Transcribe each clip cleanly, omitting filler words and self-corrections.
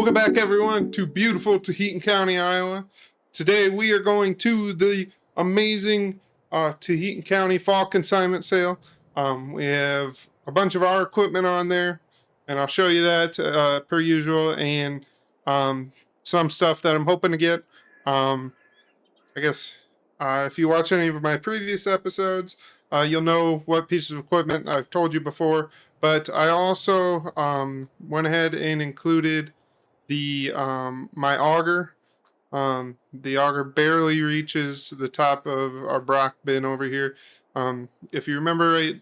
Welcome back, everyone, to beautiful Tahitian County, Iowa. Today we are going to the amazing Tahitian County Fall Consignment Sale. We have a bunch of our equipment on there, and I'll show you that per usual, and some stuff that I'm hoping to get. I guess if you watch any of my previous episodes, you'll know what pieces of equipment I've told you before, but I also went ahead and included the my auger. The auger barely reaches the top of our Brock bin over here. If you remember right,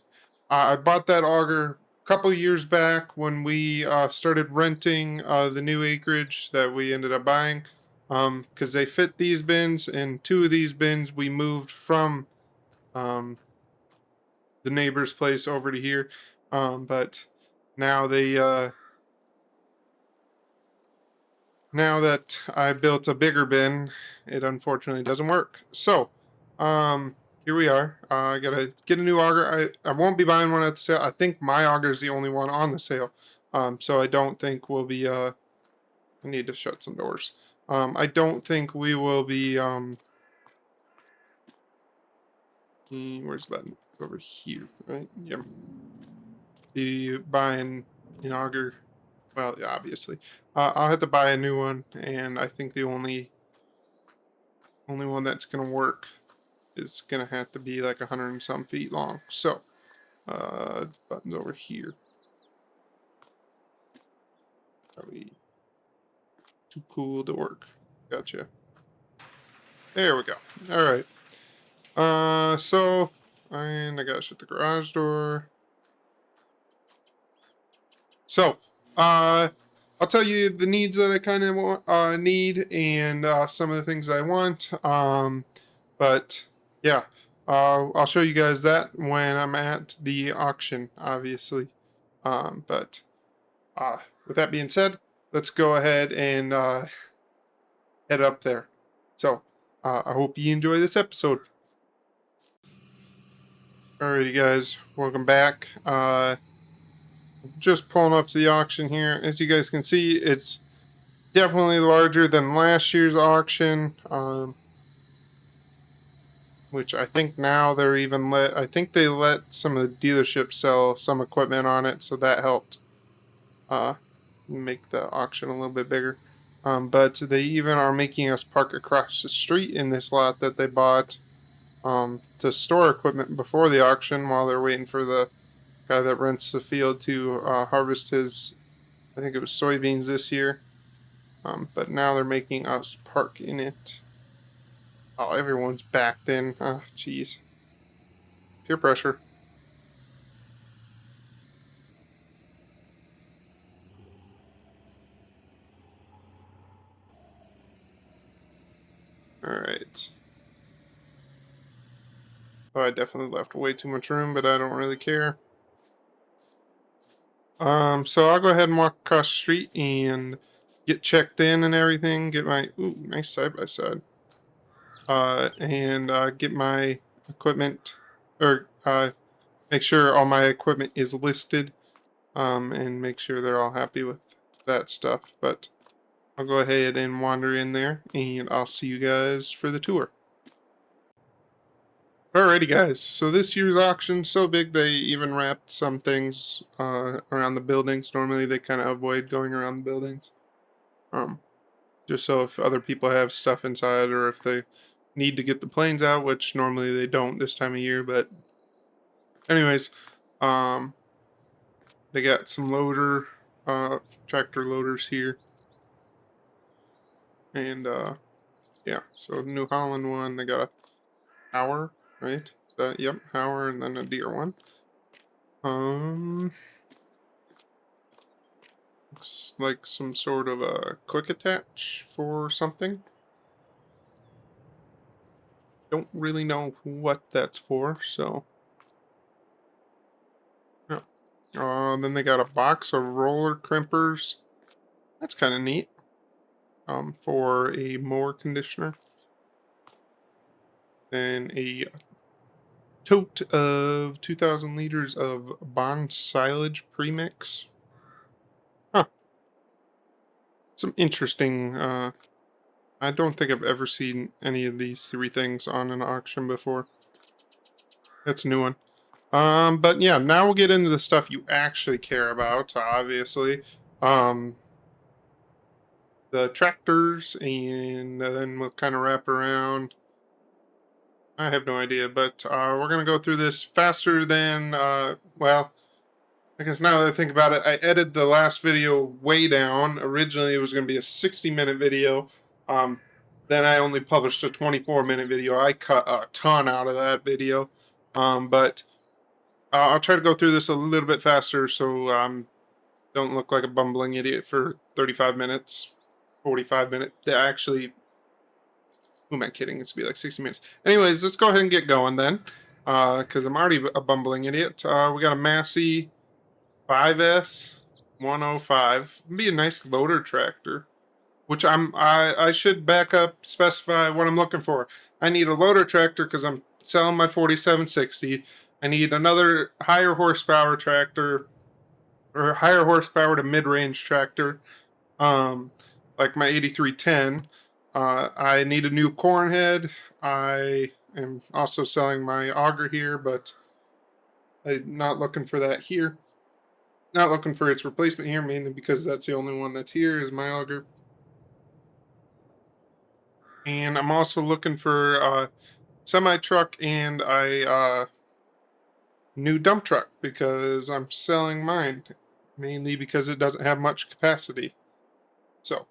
I bought that auger a couple years back when we started renting the new acreage that we ended up buying, because they fit these bins, and two of these bins we moved from the neighbor's place over to here, but now now that I built a bigger bin, it unfortunately doesn't work. So, here we are. I gotta get a new auger. I won't be buying one at the sale. I think my auger is the only one on the sale. So I don't think we'll be, I need to shut some doors. I don't think we will be, where's the button? Over here, right? Yep. Be buying an auger. Well, yeah, obviously. I'll have to buy a new one, and I think the only one that's going to work is going to have to be like 100 and some feet long. So, button's over here. Probably too cool to work. Gotcha. There we go. All right. And I gotta shut the garage door. So, I'll tell you the needs that I kind of need, and some of the things I want. But yeah, I'll show you guys that when I'm at the auction, obviously. But with that being said, let's go ahead and head up there. So I hope you enjoy this episode. Alrighty, guys, welcome back. Just pulling up to the auction here. As you guys can see, it's definitely larger than last year's auction, which I think now they're even I think they let some of the dealerships sell some equipment on it, so that helped make the auction a little bit bigger. But they even are making us park across the street in this lot that they bought to store equipment before the auction while they're waiting for the guy that rents the field to harvest his, I think it was soybeans this year. But now they're making us park in it. Oh, everyone's backed in. Oh, jeez. Peer pressure. Alright. Oh, I definitely left way too much room, but I don't really care. So I'll go ahead and walk across the street and get checked in and everything. Get my, ooh, nice side-by-side. And get my equipment, or make sure all my equipment is listed, and make sure they're all happy with that stuff. But I'll go ahead and wander in there, and I'll see you guys for the tour. Alrighty, guys, so this year's auction's so big they even wrapped some things around the buildings. Normally they kind of avoid going around the buildings, just so if other people have stuff inside, or if they need to get the planes out, which normally they don't this time of year. But anyways, they got some tractor loaders here, and yeah, so New Holland one, they got a Hauer, right? Is that, yep, Hauer, and then a Deere one. Looks like some sort of a quick attach for something. Don't really know what that's for, so. Yeah. Then they got a box of roller crimpers. That's kind of neat. For a mower conditioner. Then a tote of 2,000 liters of bond silage premix. Huh. some interesting. I don't think I've ever seen any of these three things on an auction before. That's a new one. But yeah, now we'll get into the stuff you actually care about, obviously. The tractors, and then we'll kind of wrap around. I have no idea, but we're going to go through this faster than, well, I guess now that I think about it, I edited the last video way down. Originally, it was going to be a 60-minute video. Then I only published a 24-minute video. I cut a ton out of that video. But I'll try to go through this a little bit faster so don't look like a bumbling idiot for 35 minutes, 45 minutes. Actually, who am I kidding? It's going to be like 60 minutes. Anyways, let's go ahead and get going then, because I'm already a bumbling idiot. We got a Massey 5S 105. It'd be a nice loader tractor, which I should back up, specify what I'm looking for. I need a loader tractor because I'm selling my 4760. I need another higher horsepower tractor, or higher horsepower to mid-range tractor, like my 8310. I need a new corn head. I am also selling my auger here, but I'm not looking for that here. Not looking for its replacement here, mainly because that's the only one that's here is my auger. And I'm also looking for a semi-truck and a new dump truck, because I'm selling mine, mainly because it doesn't have much capacity. So,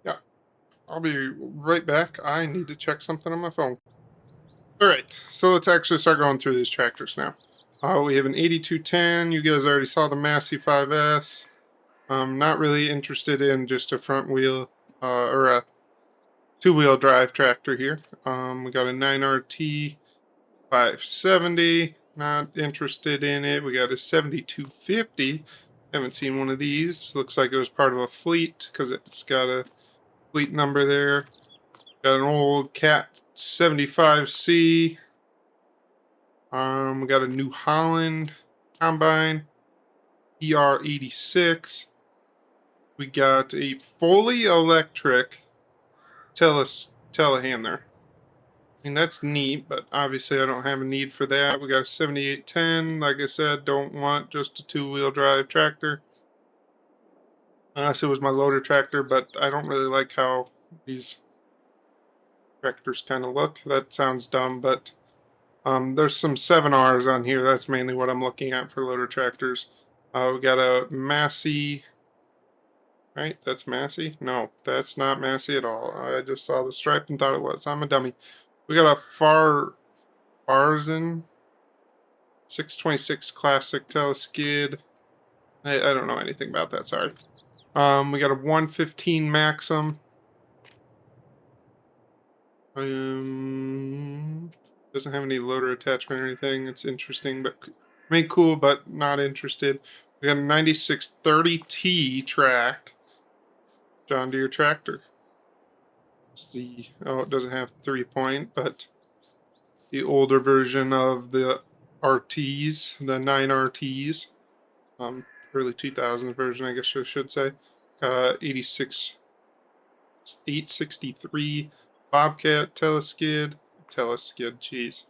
yeah, I'll be right back. I need to check something on my phone. Alright, so let's actually start going through these tractors now. We have an 8210. You guys already saw the Massey 5S. I'm not really interested in just a front wheel or a two-wheel drive tractor here. We got a 9RT 570. Not interested in it. We got a 7250. Haven't seen one of these. Looks like it was part of a fleet because it's got a fleet number there. Got an old Cat 75C. We got a New Holland combine, ER86. We got a fully electric telehandler. I mean, that's neat, but obviously I don't have a need for that. We got a 7810. Like I said, don't want just a two-wheel drive tractor. Unless it was my loader tractor, but I don't really like how these tractors kind of look. That sounds dumb, but there's some 7Rs on here. That's mainly what I'm looking at for loader tractors. We got a Massey. Right? That's Massey? No, that's not Massey at all. I just saw the stripe and thought it was. I'm a dummy. We got a Farzin 626 Classic Teleskid. I don't know anything about that, sorry. We got a 115 Maxim. Doesn't have any loader attachment or anything. It's interesting, but made cool, but not interested. We got a 9630T track. John Deere tractor. Oh, it doesn't have 3-point, but the older version of the RTs, the 9RTs, early 2000s version, I guess I should say. 863 Bobcat teleskid, jeez.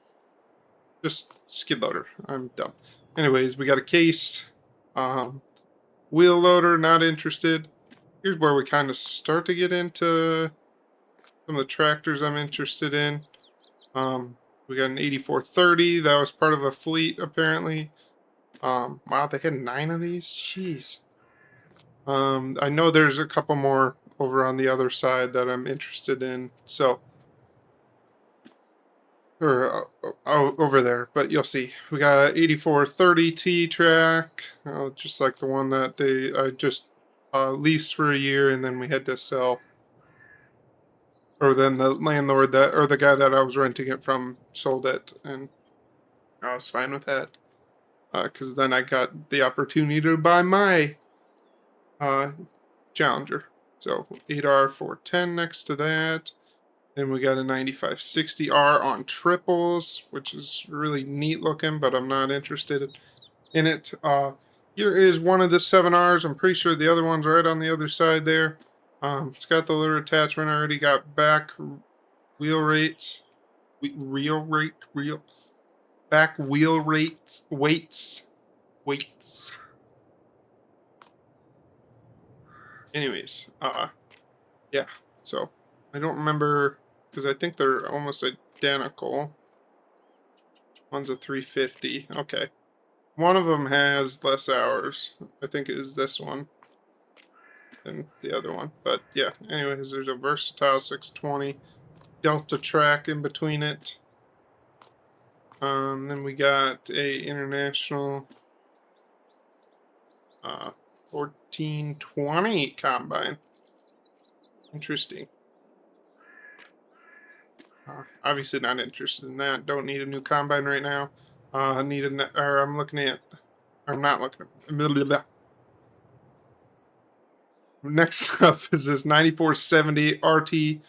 Just skid loader. I'm dumb. Anyways, we got a case. Wheel loader, not interested. Here's where we kind of start to get into some of the tractors I'm interested in. We got an 8430. That was part of a fleet, apparently. Wow, they had 9 of these? Jeez. I know there's a couple more over on the other side that I'm interested in. So, or over there, but you'll see. We got an 8430T track, just like the one that I just leased for a year, and then we had to sell. Or then the landlord or the guy that I was renting it from sold it, and I was fine with that. Because then I got the opportunity to buy my Challenger. So 8R410 next to that. Then we got a 9560R on triples, which is really neat looking, but I'm not interested in it. Here is one of the 7Rs. I'm pretty sure the other one's right on the other side there. It's got the loader attachment already. Got back wheel rates. Back wheel rates. Weights. Anyways, yeah. So I don't remember because I think they're almost identical. One's a 350. Okay. One of them has less hours. I think it is this one than the other one. But yeah, anyways, there's a versatile 620 Delta track in between it. Then we got a international 1420 combine. Interesting. Obviously not interested in that. Don't need a new combine right now. I'm looking at. I'm not looking at. Blah, blah, blah. Next up is this 9470 RT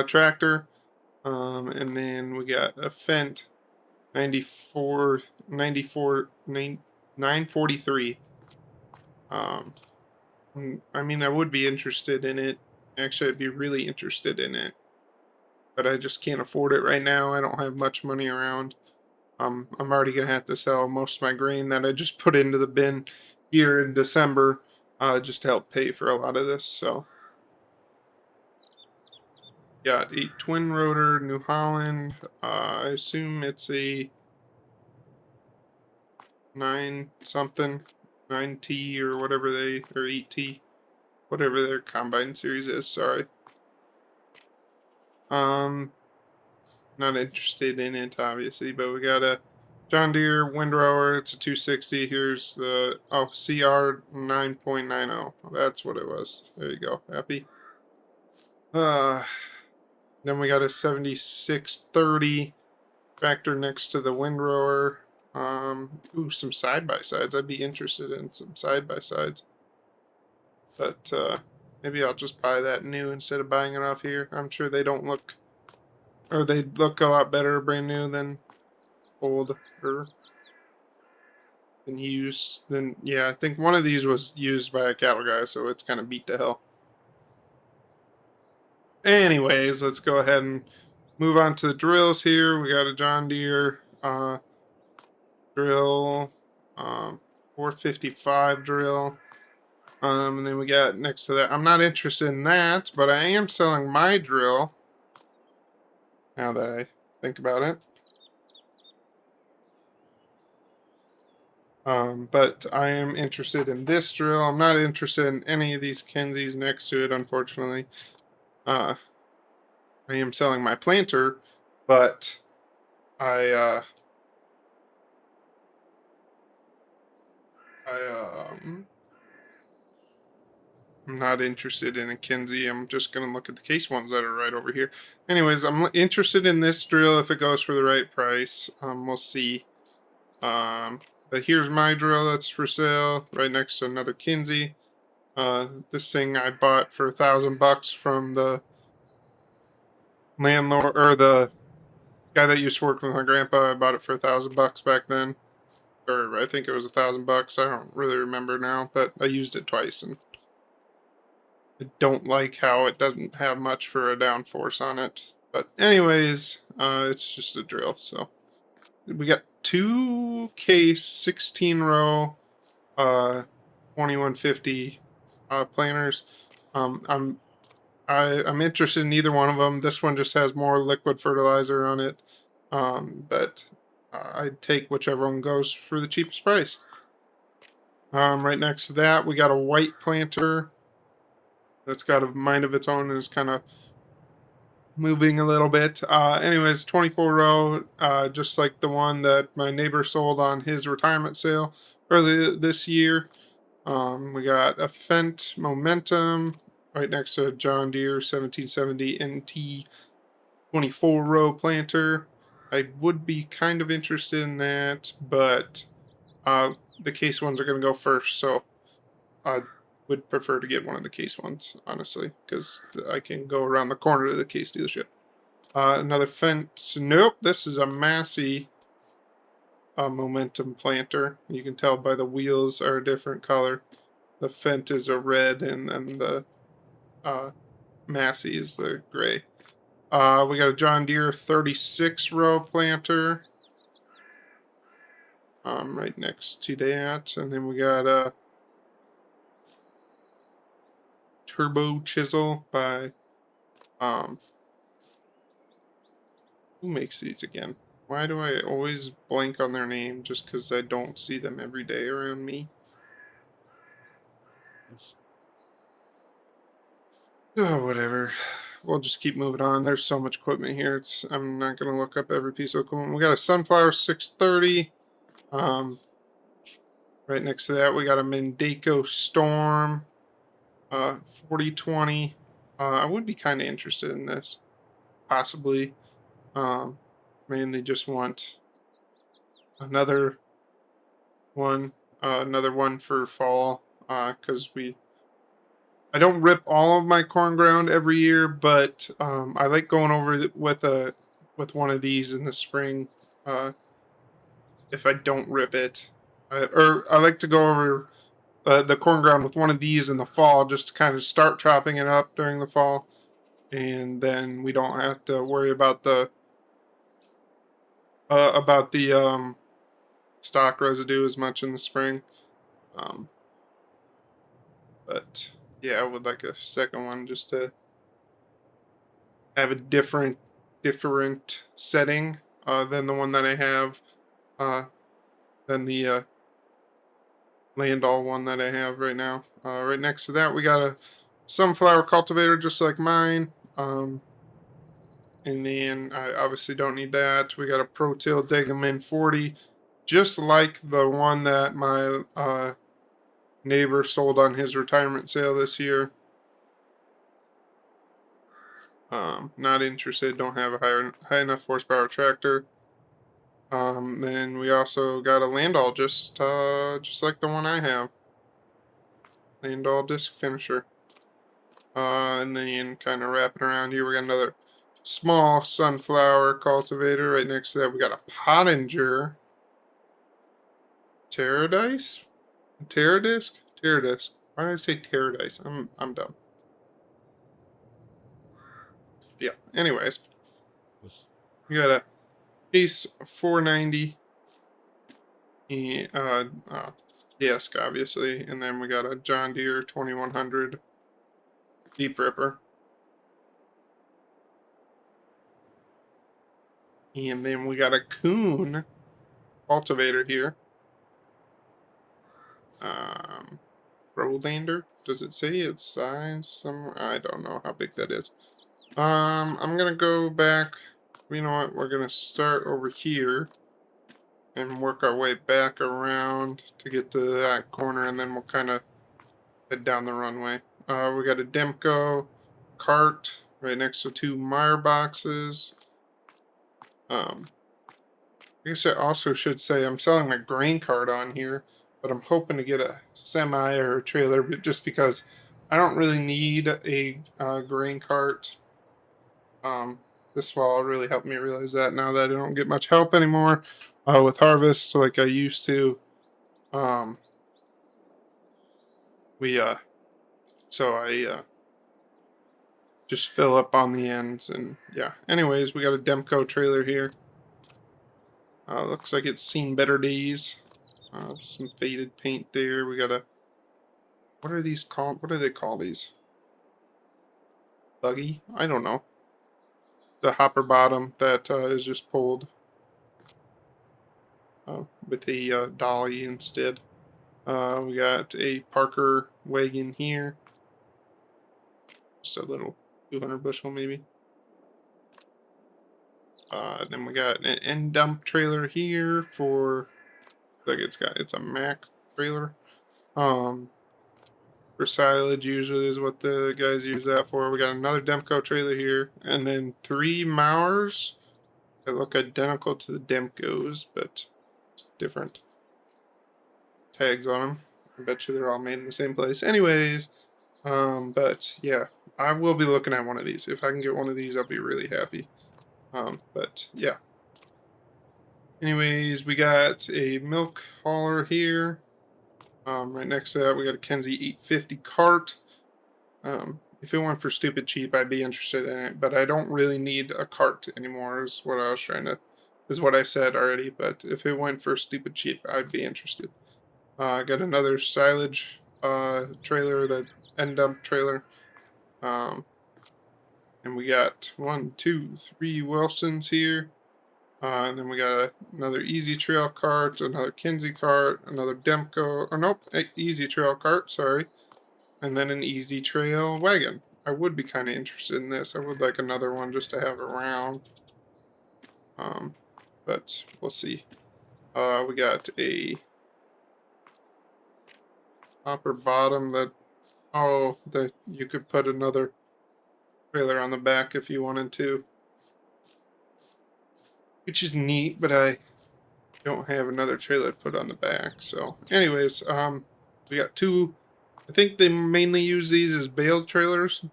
tractor. And then we got a Fendt 943. I mean, I would be interested in it. Actually, I'd be really interested in it. But I just can't afford it right now. I don't have much money around. I'm already going to have to sell most of my grain that I just put into the bin here in December just to help pay for a lot of this. So, got a twin rotor New Holland. I assume it's a 9T or whatever or 8T, whatever their combine series is. Sorry. Not interested in it, obviously, but we got a John Deere windrower. It's a 260. Here's the CR 9.90. That's what it was. There you go. Happy. Then we got a 7630 tractor next to the windrower. Some side by sides. I'd be interested in some side by sides, but maybe I'll just buy that new instead of buying it off here. I'm sure they don't look. Or they look a lot better brand new than old or than used. Then yeah, I think one of these was used by a cattle guy, so it's kind of beat to hell. Anyways, let's go ahead and move on to the drills here. We got a John Deere drill, 455 drill. And then we got next to that. I'm not interested in that, but I am selling my drill. Now that I think about it. But I am interested in this drill. I'm not interested in any of these Kensies next to it, unfortunately. I am selling my planter, but I'm not interested in a Kenzie. I'm just going to look at the case ones that are right over here. Anyways, I'm interested in this drill if it goes for the right price. We'll see. But here's my drill that's for sale right next to another Kenzie. This thing I bought for $1,000 from the landlord or the guy that used to work with my grandpa. I bought it for $1,000 back then, or I think it was $1,000. I don't really remember now, but I used it twice and I don't like how it doesn't have much for a downforce on it. But anyways, it's just a drill. So we got two case 16 row 2150 planters. I'm interested in either one of them. This one just has more liquid fertilizer on it, but I'd take whichever one goes for the cheapest price. Right next to that, we got a white planter that's got a mind of its own and is kind of moving a little bit. Anyways, 24 row, just like the one that my neighbor sold on his retirement sale earlier this year. We got a Fendt Momentum right next to a John Deere 1770 NT 24 row planter. I would be kind of interested in that, but the case ones are going to go first, so I would prefer to get one of the case ones, honestly, because I can go around the corner to the case dealership. Another Fendt. Nope, this is a Massey momentum planter. You can tell by the wheels are a different color. The Fendt is a red, and then the Massey is the gray. We got a John Deere 36 row planter right next to that, and then we got a turbo chisel by who makes these again? Why do I always blank on their name just because I don't see them every day around me? Oh, whatever. We'll just keep moving on. There's so much equipment here. I'm not gonna look up every piece of equipment. We got a Sunflower 630. Right next to that, we got a Mendeco Storm 4020. I would be kind of interested in this, possibly. Mainly just want another one for fall, because I don't rip all of my corn ground every year, but I like going over with one of these in the spring. If I don't rip it, or I like to go over the corn ground with one of these in the fall, just to kind of start chopping it up during the fall, and then we don't have to worry about the stock residue as much in the spring. Um, but yeah, I would like a second one just to have a different setting than the one that I have, than the Landall one that I have right now. Right next to that, we got a sunflower cultivator just like mine. And then I obviously don't need that. We got a Pro-Till Degamin 40, just like the one that my neighbor sold on his retirement sale this year. Not interested. Don't have a high enough horsepower tractor. Then we also got a Landall just like the one I have. Landall disc finisher. And then kind of wrapping around here, we got another small sunflower cultivator. Right next to that, we got a Pottinger Terradisc? Terradisc? Terradisc. Why did I say Terradisc? I'm dumb. Yeah. Anyways, we got a Case 490 disc, obviously, and then we got a John Deere 2100 deep ripper. And then we got a Kuhn cultivator here. Rolander. Does it say its size somewhere? I don't know how big that is. I'm gonna go back. You know what? We're gonna start over here and work our way back around to get to that corner, and then we'll kind of head down the runway. We got a Demco cart right next to two Meyer boxes. I guess I also should say I'm selling my grain cart on here, but I'm hoping to get a semi or a trailer, but just because I don't really need a grain cart. This fall really helped me realize that now that I don't get much help anymore with harvest like I used to. So I just fill up on the ends, and yeah. Anyways, we got a Demco trailer here. Looks like it's seen better days. Some faded paint there. We got a, what are these called? What do they call these? Buggy? I don't know. The hopper bottom that is just pulled with a dolly instead. We got a Parker wagon here. Just a little 200 bushel maybe. Then we got an end dump trailer here for, like it's a Mack trailer. For silage usually is what the guys use that for. We got another Demco trailer here, and then 3 Mowers that look identical to the Demcos, but different tags on them. I bet you they're all made in the same place. Anyways, but yeah, I will be looking at one of these. If I can get one of these, I'll be really happy. But yeah. Anyways, we got a milk hauler here. Right next to that, we got a Kenzie 850 cart. If it went for stupid cheap, I'd be interested in it, but I don't really need a cart anymore, is what I was is what I said already. But if it went for stupid cheap, I'd be interested. I got another silage trailer, that end dump trailer. Um, and we got 1, 2, 3 Wilsons here. And then we got another Easy Trail cart, another Kinsey cart, another Demco, or nope, Easy Trail cart, sorry. And then an Easy Trail wagon. I would be kind of interested in this. I would like another one just to have around. But we'll see. We got a upper bottom that, oh, that you could put another trailer on the back if you wanted to. Which is neat, but I don't have another trailer to put on the back. So anyways, we got two. I think they mainly use these as bale trailers,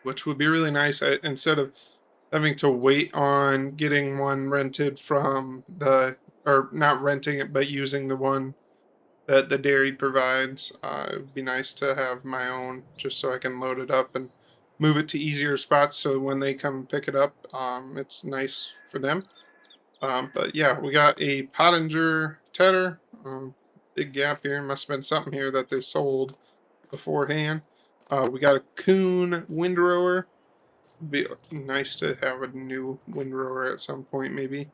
which would be really nice. Instead of having to wait on getting one rented from or not renting it, but using the one that the dairy provides, it would be nice to have my own, just so I can load it up and move it to easier spots. So when they come pick it up, it's nice for them. But yeah, we got a Pottinger tedder. Big gap here. Must have been something here that they sold beforehand. We got a Kuhn windrower. Be nice to have a new windrower at some point, maybe.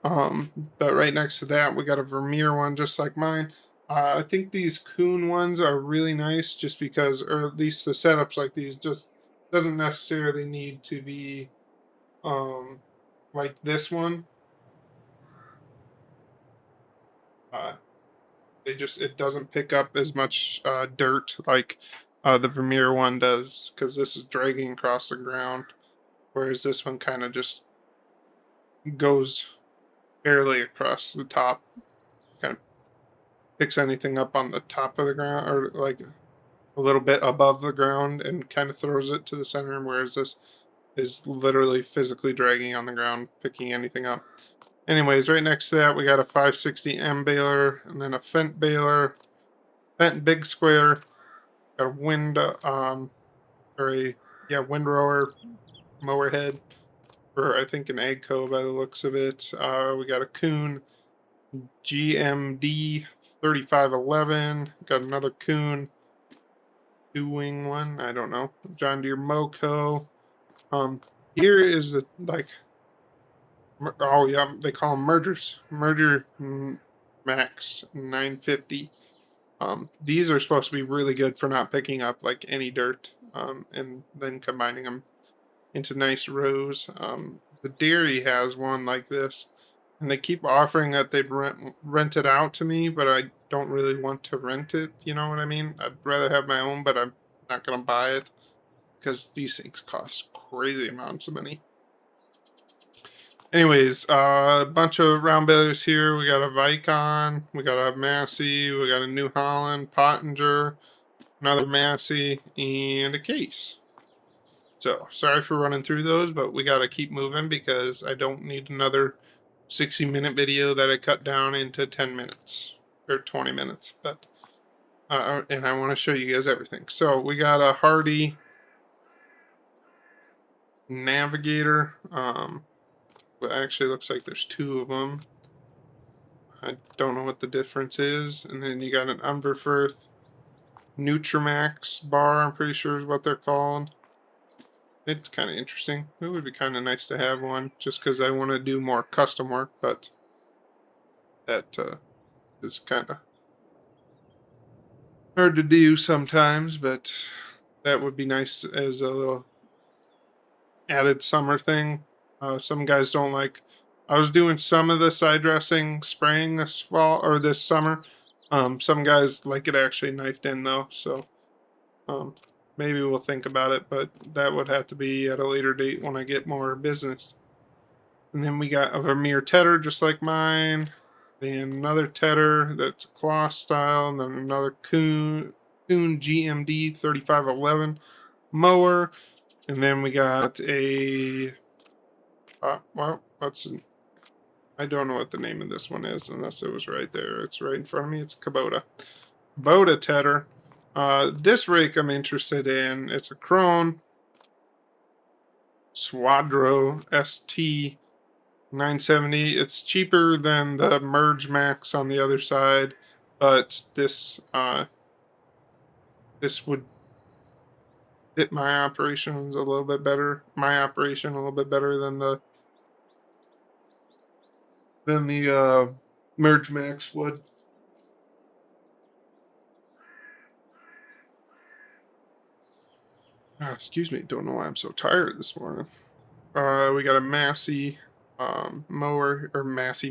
But right next to that, we got a Vermeer one, just like mine. I think these Kuhn ones are really nice, just because, or at least the setups like these, just doesn't necessarily need to be like this one. Uh, it doesn't pick up as much dirt like the Vermeer one does, because this is dragging across the ground, whereas this one kind of just goes barely across the top, kind of picks anything up on the top of the ground, or like a little bit above the ground, and kind of throws it to the center, whereas this is literally physically dragging on the ground, picking anything up. Anyways, right next to that, we got a 560M baler, and then a Fendt baler, Fendt big square, got a windrower mower head for, I think, an Agco by the looks of it. We got a Kuhn GMD 3511. Got another Kuhn two-wing one. I don't know. John Deere Moco. Here is the oh yeah, they call them mergers. Merger Max 950. These are supposed to be really good for not picking up like any dirt. And then combining them into nice rows. The dairy has one like this, and they keep offering that they'd rent it out to me, but I don't really want to rent it. You know what I mean? I'd rather have my own, but I'm not gonna buy it because these things cost crazy amounts of money. Anyways, a bunch of round balers here. We got a Vicon, we got a Massey, we got a New Holland, Pottinger, another Massey, and a Case. So, sorry for running through those, but we got to keep moving because I don't need another 60-minute video that I cut down into 10 minutes or 20 minutes. But and I want to show you guys everything. So, we got a Hardy Navigator. It actually looks like there's two of them. I don't know what the difference is. And then you got an Umberfirth Nutramax bar, I'm pretty sure is what they're called. It's kind of interesting. It would be kind of nice to have one, just because I want to do more custom work, but that is kind of hard to do sometimes, but that would be nice as a little added summer thing. Some guys don't like. I was doing some of the side dressing spraying this fall or this summer. Some guys like it actually knifed in though, so maybe we'll think about it, but that would have to be at a later date when I get more business. And then we got a Vermeer tedder just like mine. Then another tedder that's a cloth style, and then another Kuhn GMD 3511 mower. And then we got a well, I don't know what the name of this one is unless it was right there. It's right in front of me. It's Kubota. Kubota tedder. This rake I'm interested in. It's a Krone Swadro ST 970. It's cheaper than the Merge Max on the other side, but this would fit my operations a little bit better. My operation a little bit better than the Merge Max would. Excuse me, don't know why I'm so tired this morning. We got a Massey Massey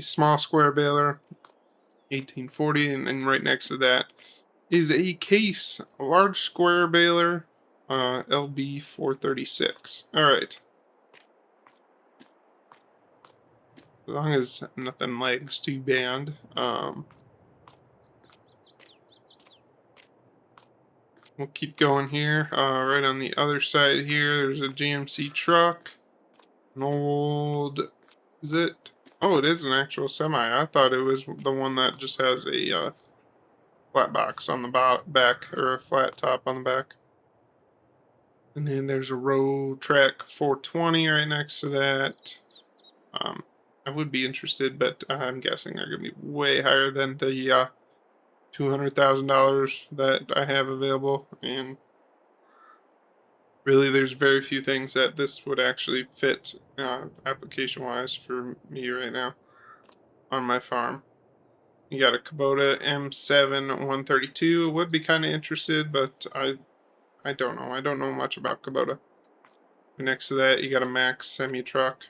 small square baler, 1840, and then right next to that is a Case large square baler, LB 436. All right. As long as nothing lags too bad. We'll keep going here. Right on the other side here, there's a GMC truck. An old, is it? Oh, it is an actual semi. I thought it was the one that just has a flat box on the back, or a flat top on the back. And then there's a Row Track 420 right next to that. I would be interested, but I'm guessing they're going to be way higher than the $200,000 that I have available. And really, there's very few things that this would actually fit application-wise for me right now on my farm. You got a Kubota M7 132. Would be kind of interested, but I don't know. I don't know much about Kubota. Next to that, you got a Max semi-truck.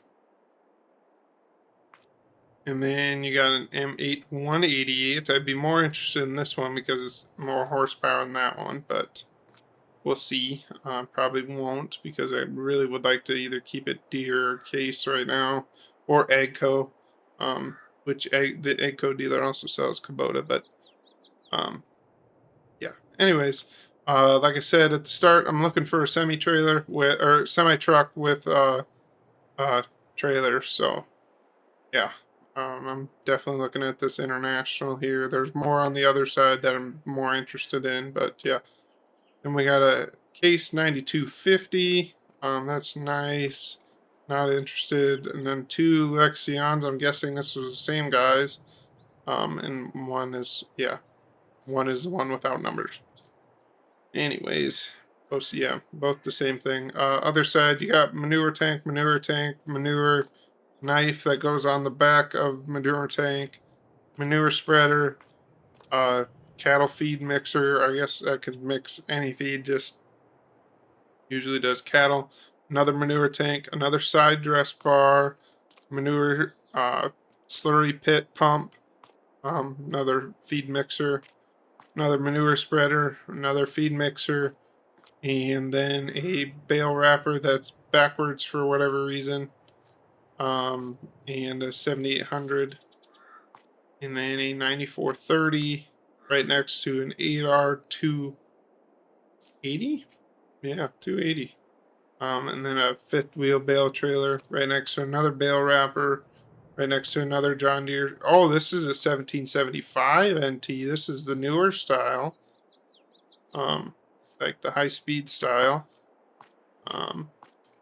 And then you got an M8 188. I'd be more interested in this one because it's more horsepower than that one, but we'll see. Probably won't because I really would like to either keep it Deere or Case right now, or AGCO, which the AGCO dealer also sells Kubota, but yeah. Anyways, like I said at the start, I'm looking for a semi-truck with trailer. So yeah. I'm definitely looking at this international here. There's more on the other side that I'm more interested in, but yeah. Then we got a Case 9250. That's nice. Not interested. And then two Lexions. I'm guessing this was the same guys. And one is the one without numbers. Anyways, both the same thing. Other side, you got manure tank, manure knife that goes on the back of manure tank, manure spreader, cattle feed mixer. I guess I could mix any feed, just usually does cattle. Another manure tank, another side dress bar, manure slurry pit pump, another feed mixer, another manure spreader, another feed mixer, and then a bale wrapper that's backwards for whatever reason. And a 7800, and then a 9430 right next to an 8R 280. Yeah, 280. And then a fifth wheel bale trailer right next to another bale wrapper, right next to another John Deere. Oh, this is a 1775 NT. This is the newer style, like the high speed style.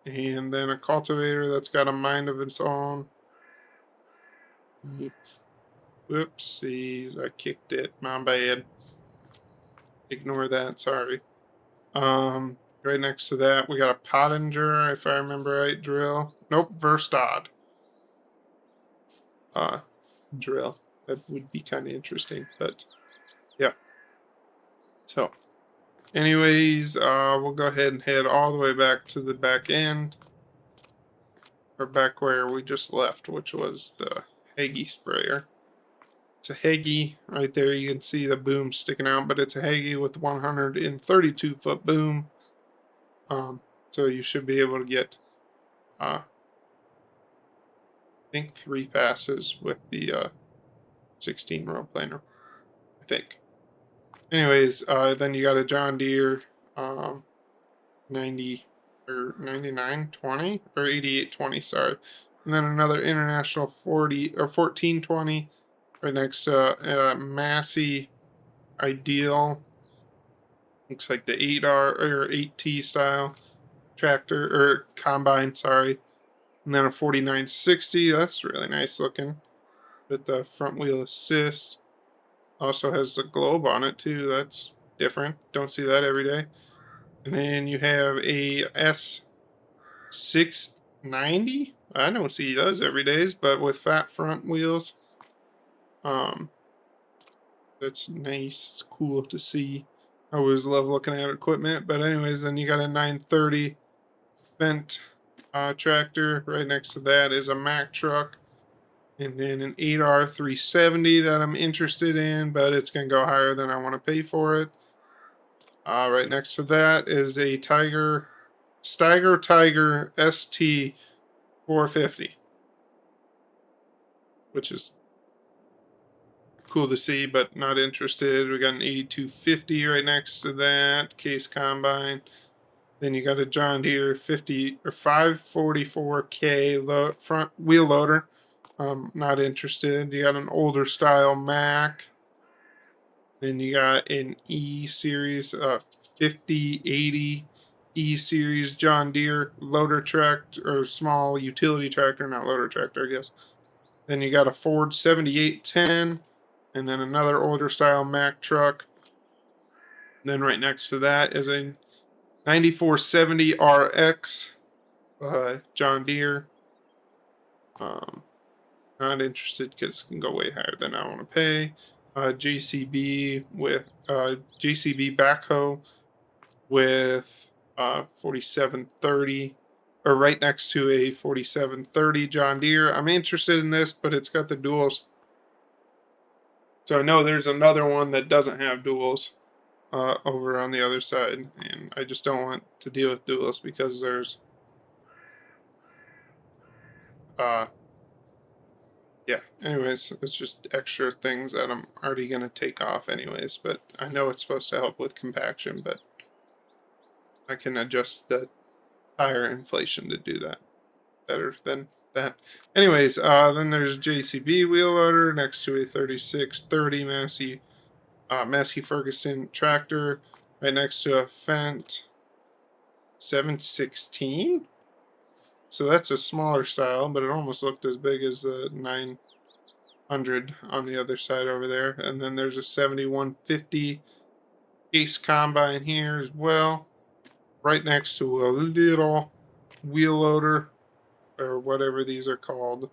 And then a cultivator that's got a mind of its own. Whoopsies, I kicked it. My bad. Ignore that, sorry. Right next to that, we got a Pottinger, if I remember right, drill. Nope, Verstad. Drill. That would be kind of interesting, but yeah. So, anyways, we'll go ahead and head all the way back to the back end. Or back where we just left, which was the Hagee sprayer. It's a Hagee right there. You can see the boom sticking out, but it's a Hagee with 132-foot boom. So you should be able to get, I think, 3 passes with the 16-row planer. I think. Anyways, then you got a John Deere 90 or 9920 or 8820. Sorry, and then another International 40 or 1420 right next to Massey Ideal. Looks like the 8R or 8T style tractor or combine, sorry. And then a 4960. That's really nice looking with the front wheel assist. Also has a globe on it too. That's different. Don't see that every day. And then you have a S690. I don't see those every days, but with fat front wheels. Um, that's nice. It's cool to see. I always love looking at equipment. But anyways, then you got a 930 Fendt tractor. Right next to that is a Mack truck. And then an 8R 370 that I'm interested in, but it's going to go higher than I want to pay for it. Right next to that is a Steiger Tiger ST 450, which is cool to see, but not interested. We got an 8250 right next to that case combine. Then you got a John Deere 50 or 544K front wheel loader. Not interested. You got an older style Mack. Then you got an E series 5080 E series John Deere loader tractor or small utility tractor, not loader tractor, I guess. Then you got a Ford 7810, and then another older style Mack truck. Then right next to that is a 9470 RX John Deere. Not interested because it can go way higher than I want to pay. JCB backhoe with 4730, or right next to a 4730 John Deere. I'm interested in this, but it's got the duals. So I know there's another one that doesn't have duals over on the other side, and I just don't want to deal with duals because there's yeah, anyways, it's just extra things that I'm already going to take off anyways, but I know it's supposed to help with compaction, but I can adjust the tire inflation to do that better than that. Anyways, then there's JCB wheel loader next to a 3630 Massey Ferguson tractor, right next to a Fendt 716. So that's a smaller style, but it almost looked as big as the 900 on the other side over there. And then there's a 7150 case combine here as well, right next to a little wheel loader or whatever these are called.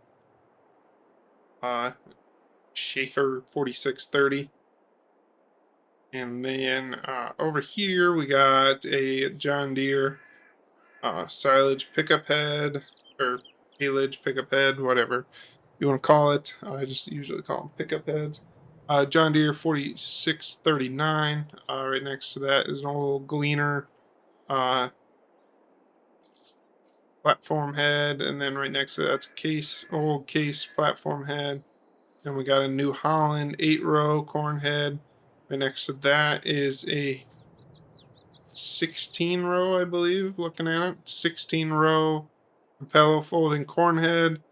Schaefer 4630. And then over here we got a John Deere silage pickup head or tillage pickup head, whatever you want to call it. I just usually call them pickup heads. John Deere 4639. Right next to that is an old Gleaner platform head, and then right next to that's a old case platform head. Then we got a New Holland 8-row corn head. Right next to that is a 16-row, I believe, looking at it. 16-row Capello folding corn head.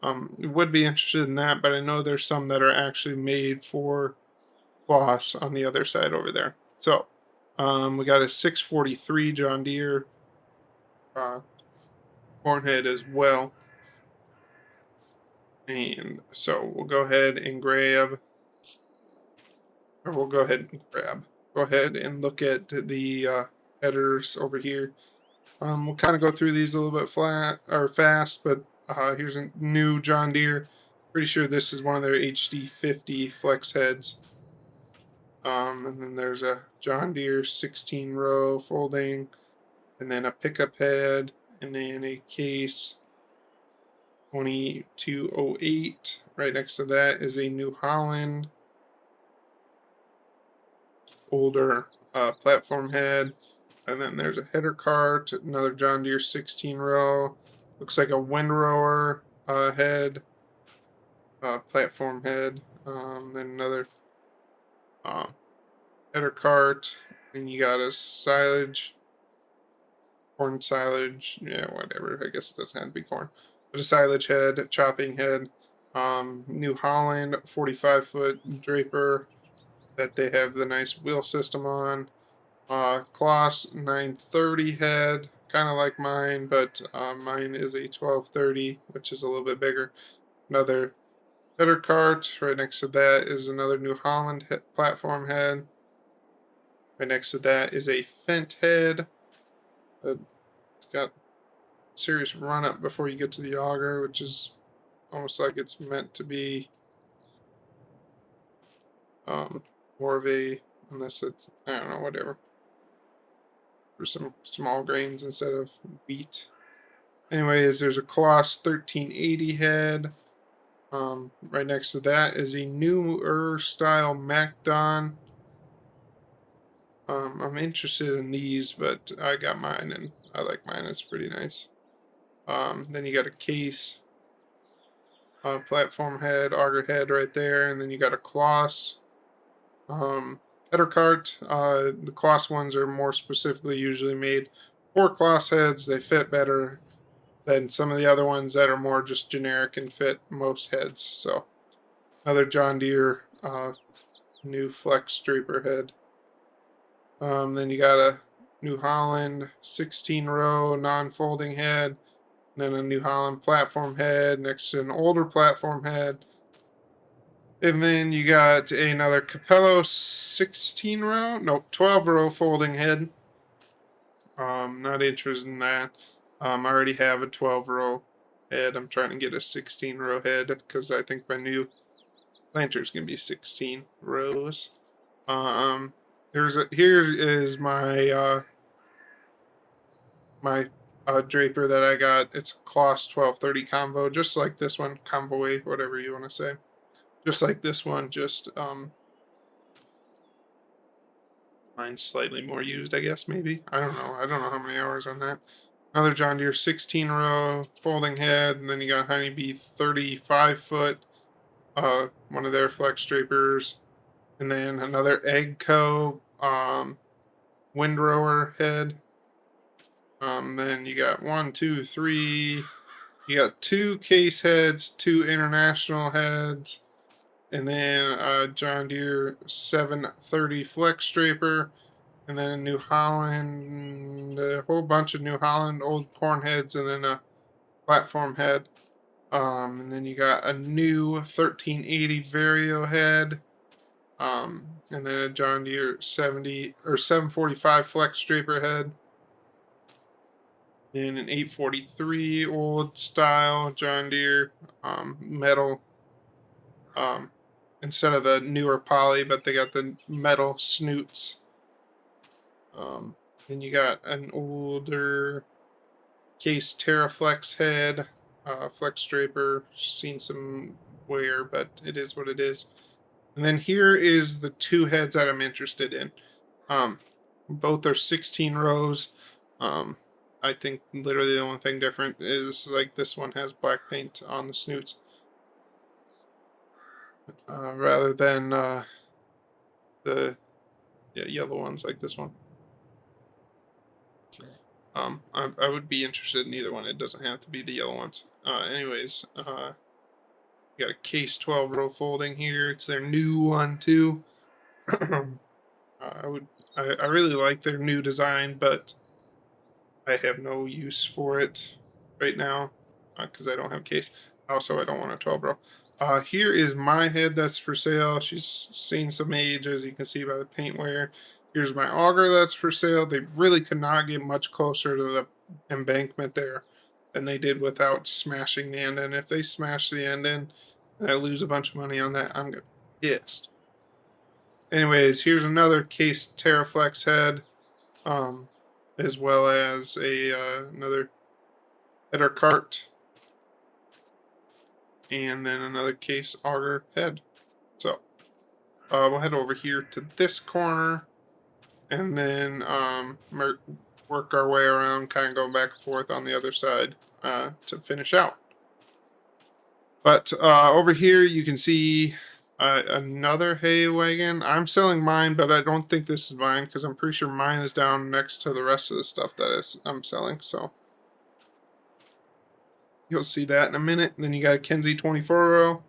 Would be interested in that, but I know there's some that are actually made for floss on the other side over there. So, we got a 643 John Deere corn head as well. And so we'll go ahead and go ahead and look at the headers over here. We'll kind of go through these a little bit fast, but here's a new John Deere. Pretty sure this is one of their HD50 flex heads. And then there's a John Deere 16-row folding, and then a pickup head, and then a case 2208. Right next to that is a New Holland older platform head. And then there's a header cart, another John Deere 16-row. Looks like a windrower head, platform head. Then another header cart. And you got a silage, corn silage. Yeah, whatever. I guess it doesn't have to be corn. a silage head, chopping head, New Holland 45-foot draper that they have the nice wheel system on. Kloss 930 head, kind of like mine, but mine is a 1230, which is a little bit bigger. Another header cart. Right next to that is another New Holland platform head. Right next to that is a Fent head. It's got serious run up before you get to the auger, which is almost like it's meant to be more of a, unless it's, I don't know, whatever, for some small grains instead of wheat. Anyways, there's a Kloss 1380 head. Right next to that is a newer style MacDon. I'm interested in these, but I got mine and I like mine. It's pretty nice. Then you got a case, platform head, auger head right there, and then you got a Kloss. Header cart. The Kloss ones are more specifically usually made for Kloss heads. They fit better than some of the other ones that are more just generic and fit most heads. So another John Deere new flex draper head. Then you got a New Holland 16-row non-folding head. Then a New Holland platform head next to an older platform head. And then you got another Capello 16-row, nope, 12-row folding head. Not interested in that. I already have a 12-row head. I'm trying to get a 16-row head because I think my new planter is going to be 16 rows. Here is my draper that I got. It's a Kloss 1230 Convo, just like this one, Convoy, whatever you want to say. Just like this one, just mine's slightly more used, I guess, maybe. I don't know. I don't know how many hours on that. Another John Deere 16-row folding head, and then you got Honeybee 35-foot, one of their flex drapers, and then another Agco windrower head. Then you got 1, 2, 3. You got 2 case heads, 2 international heads, and then a John Deere 730 flex draper, and then a New Holland, a whole bunch of New Holland old corn heads, and then a platform head. And then you got a new 1380 Vario head, and then a John Deere 70 or 745 flex draper head. Then an 843 old style John Deere metal, instead of the newer poly, but they got the metal snoots. Then you got an older case Terraflex head, flex draper. Seen some wear, but it is what it is. And then here is the 2 heads that I'm interested in. Both are 16 rows. I think literally the only thing different is like this one has black paint on the snoots, rather than the yellow ones like this one. I would be interested in either one. It doesn't have to be the yellow ones. Anyways, you got a case 12-row folding here. It's their new one too. I really like their new design, but I have no use for it right now because I don't have a case. Also, I don't want a 12-row. Here is my head that's for sale. She's seen some age, as you can see by the paint wear. Here's my auger that's for sale. They really could not get much closer to the embankment there than they did without smashing the end in. If they smash the end in and I lose a bunch of money on that, I'm gonna be pissed. Anyways, here's another case Terraflex head, as well as another header cart, and then another case auger head. So we'll head over here to this corner, and then work our way around, kind of going back and forth on the other side to finish out. But over here you can see another hay wagon. I'm selling mine, but I don't think this is mine because I'm pretty sure mine is down next to the rest of the stuff that I'm selling. So You'll see that in a minute. And then you got a Kenzie 24-row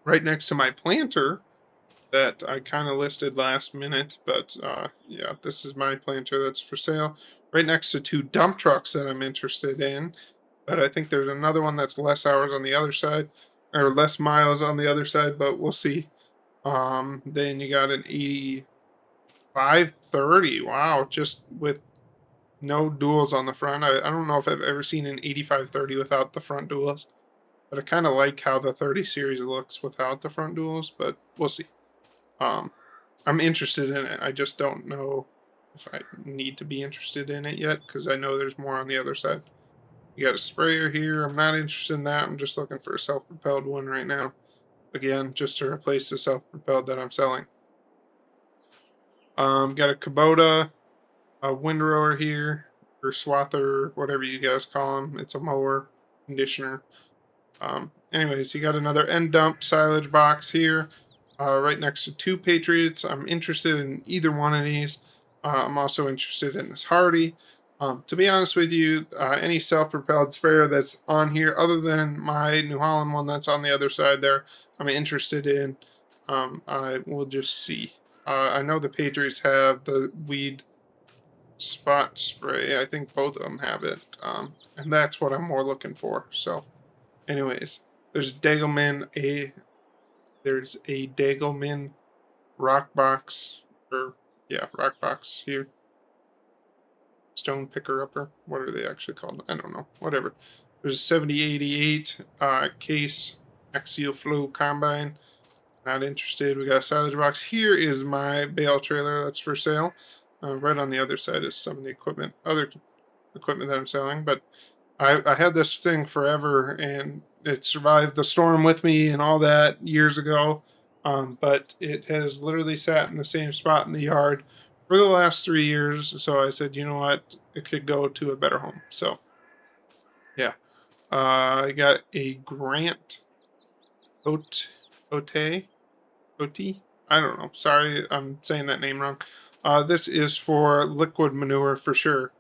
right next to my planter that I kind of listed last minute. But yeah, this is my planter that's for sale. Right next to 2 dump trucks that I'm interested in. But I think there's another one that's less hours on the other side, or less miles on the other side, but we'll see. Then you got an 8530. Wow, just with no duals on the front. I don't know if I've ever seen an 8530 without the front duals, but I kind of like how the 30 series looks without the front duals, but we'll see. I'm interested in it. I just don't know if I need to be interested in it yet, because I know there's more on the other side. You got a sprayer here. I'm not interested in that. I'm just looking for a self-propelled one right now. Again, just to replace the self-propelled that I'm selling. Got a Kubota, a windrower here, or swather, whatever you guys call them. It's a mower, conditioner. Anyways, you got another end dump silage box here, right next to 2 Patriots. I'm interested in either one of these. I'm also interested in this Hardy. To be honest with you, any self-propelled sprayer that's on here, other than my New Holland one that's on the other side there, I'm interested in. I will just see. I know the Patriots have the weed spot spray. I think both of them have it, and that's what I'm more looking for. So, anyways, there's a Dagelman rock box, or yeah, rock box here. Stone picker upper. What are they actually called? I don't know. Whatever. There's a 7088 case axial flow combine. Not interested. We got a silage box. Here is my bale trailer that's for sale. Right on the other side is some of the other equipment that I'm selling. But I had this thing forever, and it survived the storm with me and all that years ago. But it has literally sat in the same spot in the yard for the last 3 years. So I said, you know what, it could go to a better home. So yeah, I got a Grant Ote. I don't know. Sorry, I'm saying that name wrong. This is for liquid manure for sure.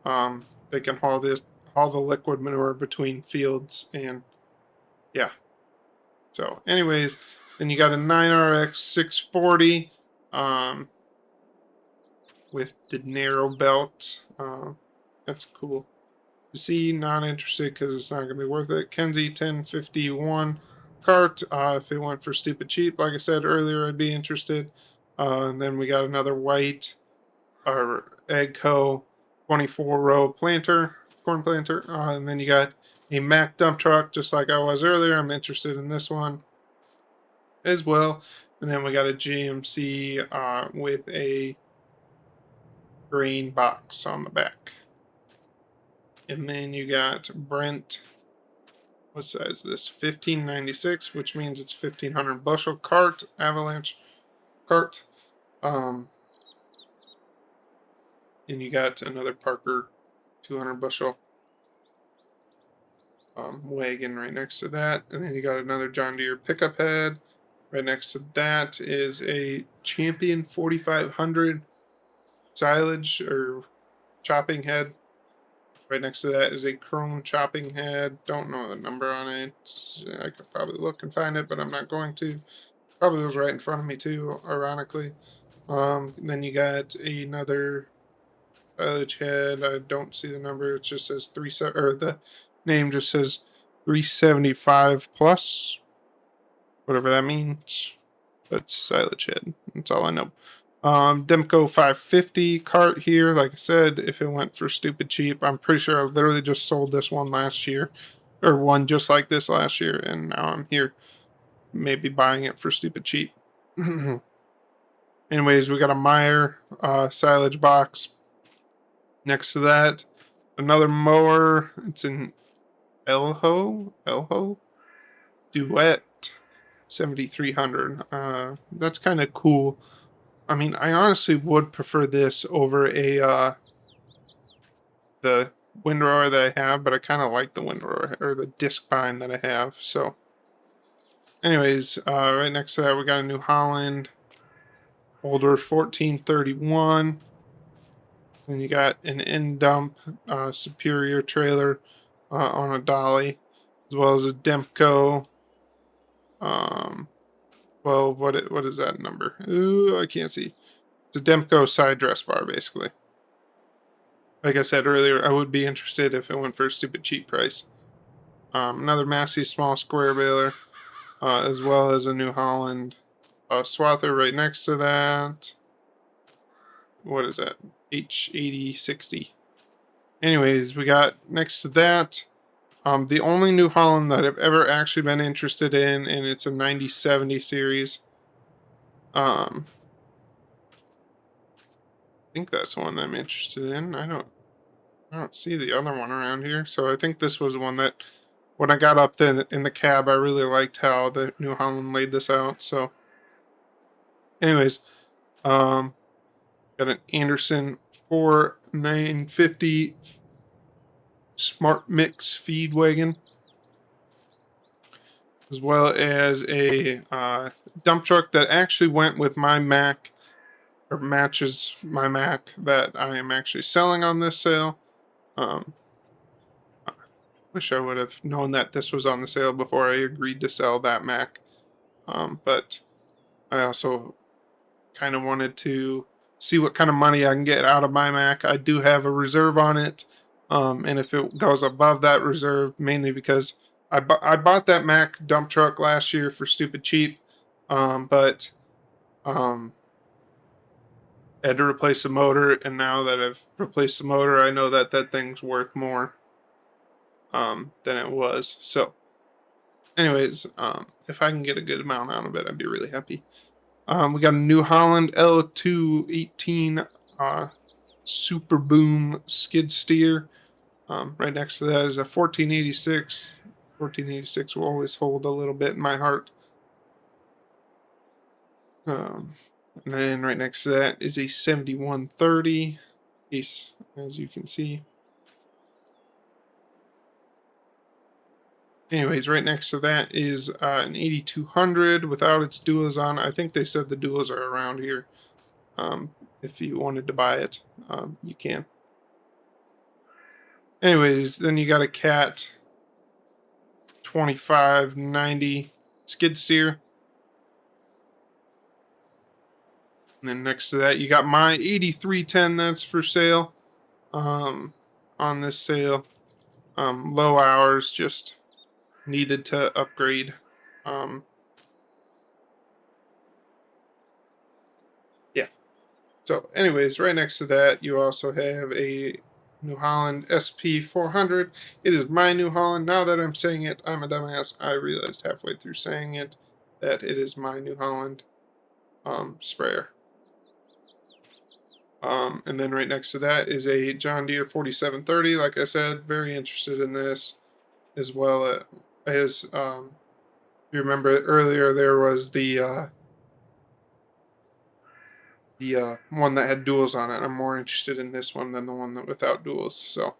They can haul the liquid manure between fields, and yeah. So, anyways, then you got a 9RX 640 with the narrow belt. That's cool. You see, not interested because it's not going to be worth it. Kenzie 1051 cart. If it went for stupid cheap, like I said earlier, I'd be interested. And then we got another white Agco 24-row planter, corn planter. And then you got a Mack dump truck, just like I was earlier. I'm interested in this one as well. And then we got a GMC with a grain box on the back. And then you got Brent. What size is this? 1596, which means it's 1500 bushel cart, avalanche cart. And you got another Parker 200 bushel wagon right next to that. And then you got another John Deere pickup head. Right next to that is a Champion 4500 silage or chopping head. Right next to that is a chrome chopping head. Don't know the number on it. I could probably look and find it, but I'm not going to. Probably was right in front of me too, ironically. Then you got another silage head. I don't see the number. It just says the name just says 375 plus, whatever that means. But it's silage head. That's all I know. Demco 550 cart here. Like I said, if it went for stupid cheap, I'm pretty sure I literally just sold this one last year, or one just like this last year, and now I'm here maybe buying it for stupid cheap. Anyways, we got a Meyer silage box. Next to that, another mower. It's an Elho Duet 7300. That's kind of cool. I mean, I honestly would prefer this over the windrower that I have, but I kind of like the windrower, or the disc bind that I have. So, anyways, right next to that, we got a New Holland older 1431. Then you got an end dump Superior trailer on a dolly, as well as a Demco. Well, what is that number? Ooh, I can't see. It's a Demco side dress bar, basically. Like I said earlier, I would be interested if it went for a stupid cheap price. Another Massey small square baler, as well as a New Holland swather right next to that. What is that? H8060. Anyways, we got next to that the only New Holland that I've ever actually been interested in, and it's a 9070 series. I think that's the one that I'm interested in. I don't see the other one around here, so I think this was the one that when I got up in the cab, I really liked how the New Holland laid this out. So, anyways, got an Anderson 4950 Smart Mix feed wagon, as well as a dump truck that actually went with my Mac, or matches my Mac that I am actually selling on this sale. Wish I would have known that this was on the sale before I agreed to sell that Mac. But I also kind of wanted to see what kind of money I can get out of my Mac. I do have a reserve on it. And if it goes above that reserve, mainly because I bought that Mac dump truck last year for stupid cheap. But I had to replace the motor, and now that I've replaced the motor, I know that that thing's worth more than it was. So, anyways, if I can get a good amount out of it, I'd be really happy. We got a New Holland L218 Super Boom skid steer. Right next to that is a 1486. 1486 will always hold a little bit in my heart. And then right next to that is a 7130 piece, as you can see. Anyways, right next to that is an 8200 without its duals on. I think they said the duals are around here. If you wanted to buy it, you can. Anyways, then you got a Cat 2590 skid steer. And then next to that, you got my 8310 that's for sale. On this sale, low hours, just needed to upgrade. Yeah. So, anyways, right next to that, you also have a New Holland SP 400. It is my New Holland. Now that I'm saying it, I'm a dumbass. I realized halfway through saying it that it is my New Holland sprayer. And then right next to that is a John Deere 4730. Like I said, very interested in this, as well as if you remember earlier, there was the one that had duals on it. I'm more interested in this one than the one that without duals. So,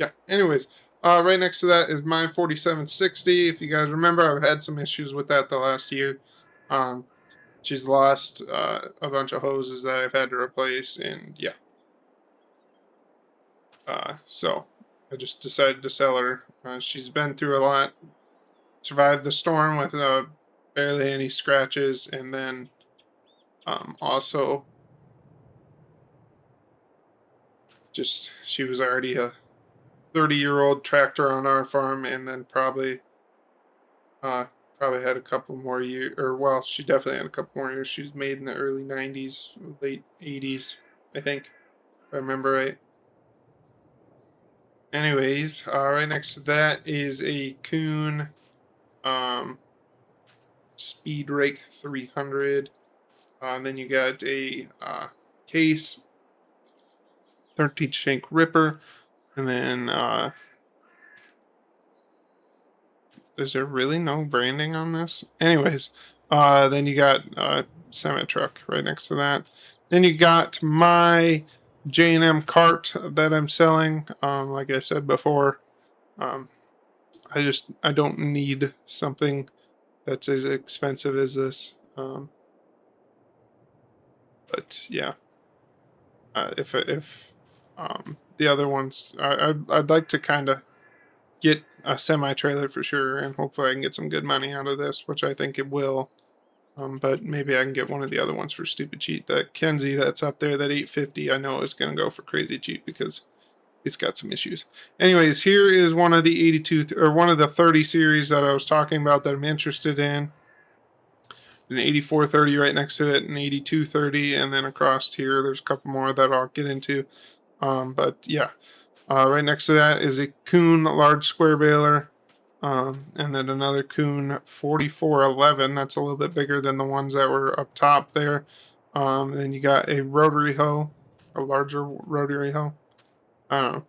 yeah. Anyways, right next to that is my 4760. If you guys remember, I've had some issues with that the last year. She's lost a bunch of hoses that I've had to replace, and yeah. So I just decided to sell her. She's been through a lot, survived the storm with barely any scratches, and then also just she was already a 30-year-old tractor on our farm, and then probably had a couple more years, or well, she definitely had a couple more years. She was made in the early 90s, late 80s, I think, if I remember right. Anyways, right next to that is a Kuhn Speed Rake 300. And then you got a Case 13 shank ripper, and then is there really no branding on this? Anyways, then you got semi truck right next to that. Then you got my J&M cart that I'm selling. Like I said before, I don't need something that's as expensive as this. But yeah, if the other ones, I'd like to kind of get a semi trailer for sure, and hopefully I can get some good money out of this, which I think it will. But maybe I can get one of the other ones for stupid cheap. That Kenzie that's up there, that 850, I know is going to go for crazy cheap because it's got some issues. Anyways, here is one of the 82 or one of the 30 series that I was talking about that I'm interested in. An 8430 right next to it, an 8230, and then across here there's a couple more that I'll get into. But yeah, right next to that is a Kuhn large square baler. And then another Kuhn 4411. That's a little bit bigger than the ones that were up top there. Then you got a rotary hoe, a larger rotary hoe. I don't know.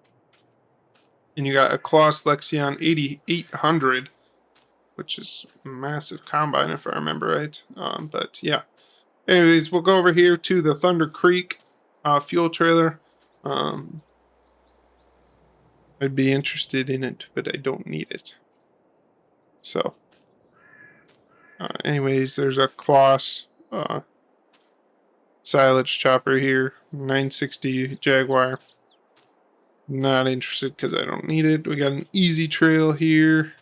And you got a Kloss Lexion 8800, which is a massive combine if I remember right. But yeah. Anyways, we'll go over here to the Thunder Creek fuel trailer. I'd be interested in it, but I don't need it. So, anyways, there's a Kloss silage chopper here, 960 Jaguar. Not interested because I don't need it. We got an Easy Trail here,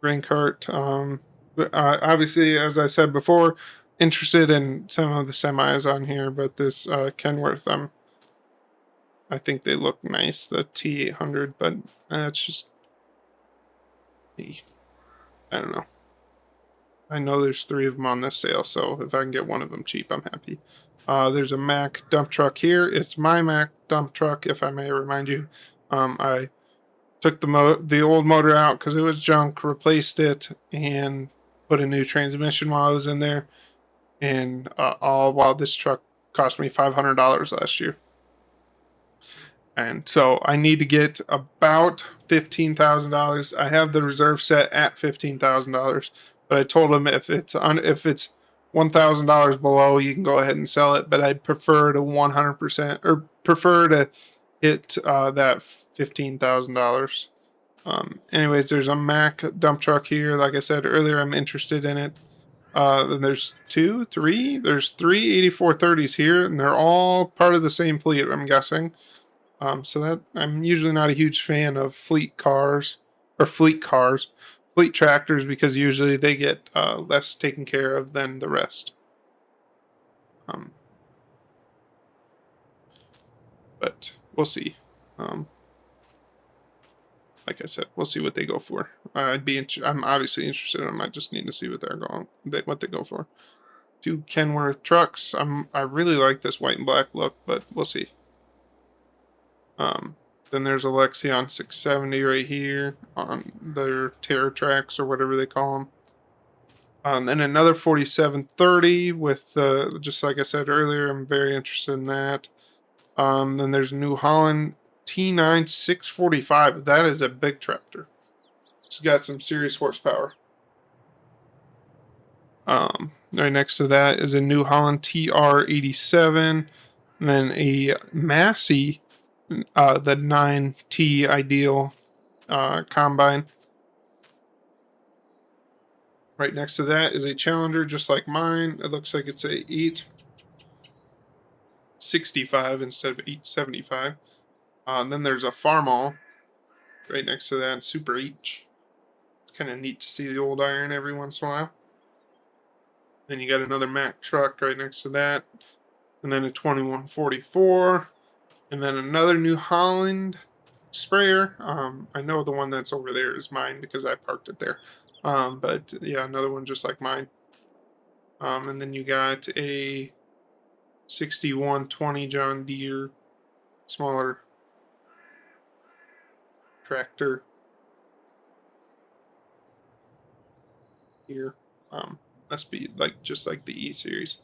grain cart. But, obviously, as I said before, interested in some of the semis on here, but this Kenworth, I think they look nice, the T800, but it's just me. I don't know. I know there's 3 of them on this sale, so if I can get one of them cheap, I'm happy. There's a Mack dump truck here. It's my Mack dump truck, if I may remind you. I took the old motor out because it was junk, replaced it, and put a new transmission while I was in there. And all while this truck cost me $500 last year. And so I need to get about $15,000. I have the reserve set at $15,000, but I told him if it's $1,000 below, you can go ahead and sell it. But I'd prefer to 100% or prefer to hit that $15,000. Anyways, there's a Mack dump truck here. Like I said earlier, I'm interested in it. Then there's there's three 8430s here, and they're all part of the same fleet, I'm guessing. So that I'm usually not a huge fan of fleet tractors, because usually they get less taken care of than the rest. But we'll see. Like I said, we'll see what they go for. I'm obviously interested in them. I just need to see what what they go for. 2 Kenworth trucks. I really like this white and black look, but we'll see. Then there's a Lexion 670 right here on their Terra tracks or whatever they call them. Then another 4730 with just like I said earlier, I'm very interested in that. Then there's New Holland T9 645. That is a big tractor. It's got some serious horsepower. Right next to that is a New Holland TR87, and then a Massey, the 9T Ideal combine. Right next to that is a Challenger, just like mine. It looks like it's a 865 instead of 875. And then there's a Farmall right next to that, Super H. It's kind of neat to see the old iron every once in a while. Then you got another Mack truck right next to that, and then a 2144, and then another New Holland sprayer. I know the one that's over there is mine because I parked it there. But yeah, another one just like mine. And then you got a 6120 John Deere, smaller tractor here. Must be just like the E series.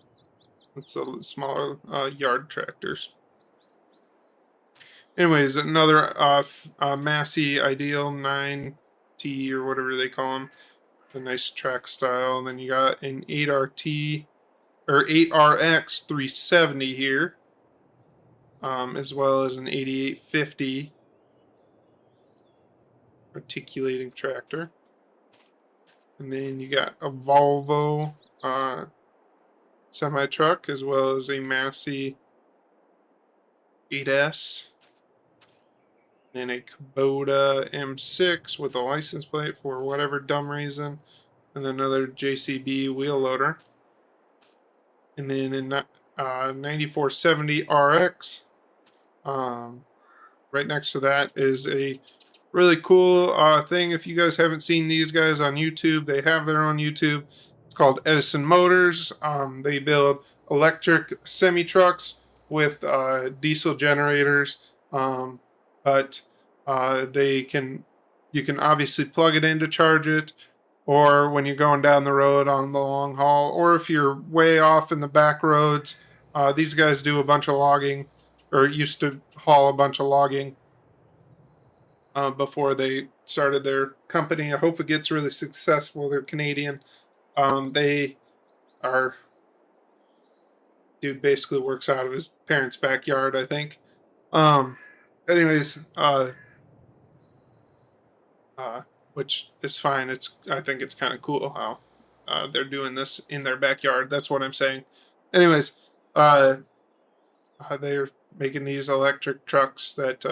It's a smaller yard tractors. Anyways, another Massey Ideal 9T or whatever they call them. The nice track style. And then you got an 8RT or 8RX 370 here, as well as an 8850 articulating tractor. And then you got a Volvo semi-truck, as well as a Massey 8S. Then a Kubota M6 with a license plate for whatever dumb reason. And then another JCB wheel loader. And then in 9470 RX. Right next to that is a really cool thing. If you guys haven't seen these guys on YouTube, they have their own YouTube. It's called Edison Motors. They build electric semi-trucks with diesel generators, but you can obviously plug it in to charge it, or when you're going down the road on the long haul, or if you're way off in the back roads. These guys do a bunch of logging, or used to haul a bunch of logging before they started their company. I hope it gets really successful. They're Canadian. They are Dude basically works out of his parents' backyard, I think. Anyways, which is fine. I think it's kind of cool how they're doing this in their backyard. That's what I'm saying. Anyways, they're making these electric trucks that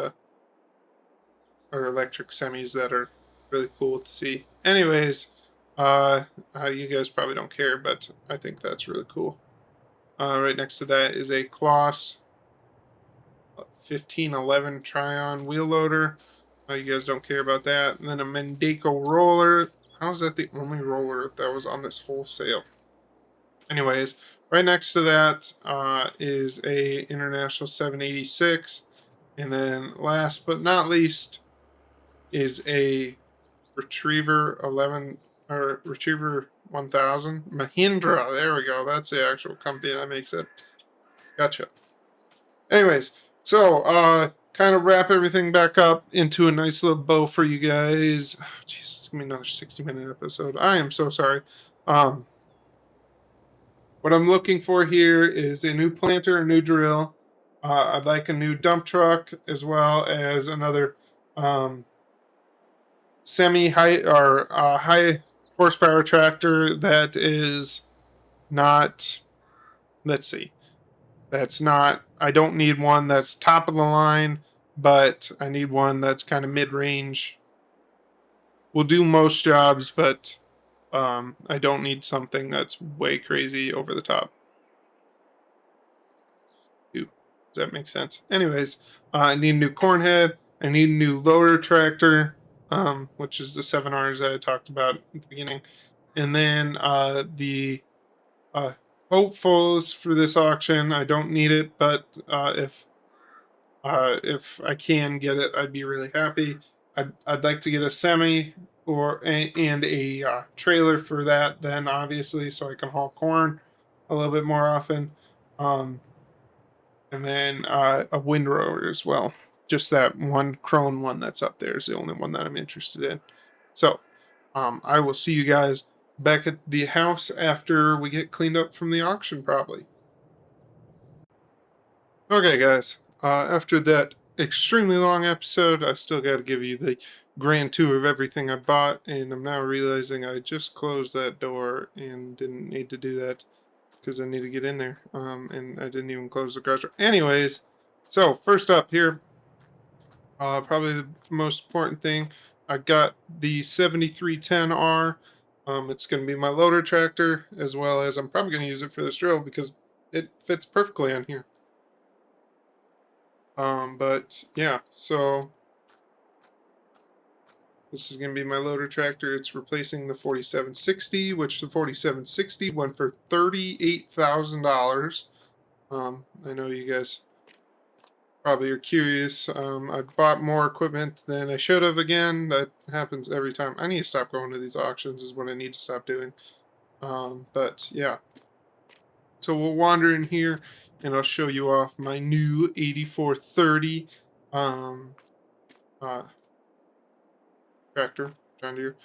or electric semis that are really cool to see. Anyways, you guys probably don't care, but I think that's really cool. Right next to that is a Kloss 1511 Tryon wheel loader. You guys don't care about that. And then a Mendeco roller. How is that the only roller that was on this whole sale? Anyways, right next to that is a International 786. And then last but not least is a Retriever 1000 Mahindra. There we go. That's the actual company that makes it. Gotcha. Anyways, so kind of wrap everything back up into a nice little bow for you guys. Oh, Jesus, it's gonna be another 60-minute episode. I am so sorry. What I'm looking for here is a new planter, a new drill. I'd like a new dump truck, as well as another semi-high or high horsepower tractor that is not. Let's see. That's not. I don't need one that's top of the line, but I need one that's kind of mid-range. Will do most jobs, but I don't need something that's way crazy over the top. Does that make sense? Anyways, I need a new corn head. I need a new loader tractor, which is the 7Rs that I talked about at the beginning. And then the hopefuls for this auction. I don't need it, but if I can get it, I'd be really happy. I'd like to get a semi and a trailer for that, then obviously, so I can haul corn a little bit more often. And then a windrower as well. Just that one Krone one that's up there is the only one that I'm interested in. So I will see you guys back at the house after we get cleaned up from the auction, probably. Okay, guys. After that extremely long episode, I still got to give you the grand tour of everything I bought, and I'm now realizing I just closed that door and didn't need to do that because I need to get in there. And I didn't even close the garage door. Anyways, so first up here, probably the most important thing, I got the 7310R. It's going to be my loader tractor, as well as I'm probably going to use it for this drill because it fits perfectly on here. But yeah, so this is going to be my loader tractor. It's replacing the 4760, which the 4760 went for $38,000. I know you guys probably are curious. I bought more equipment than I should have again. That happens every time. I need to stop going to these auctions is what I need to stop doing. But yeah. So we'll wander in here and I'll show you off my new 8430 tractor, John Deere.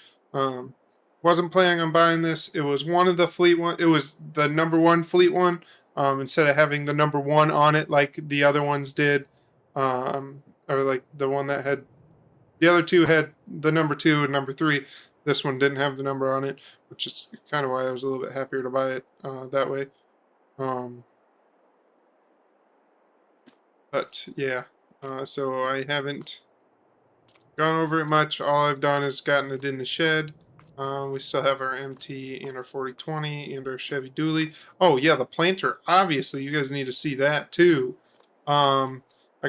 Wasn't planning on buying this. It was one of the fleet one. It was the number one fleet one. Instead of having the number one on it like the other ones did, or like the one that had the other two had the number 2 and number 3. This one didn't have the number on it, which is kind of why I was a little bit happier to buy it that way. But yeah, so I haven't gone over it much. All I've done is gotten it in the shed. We still have our MT and our 4020 and our Chevy Dually. Oh yeah, the planter. Obviously, you guys need to see that too. I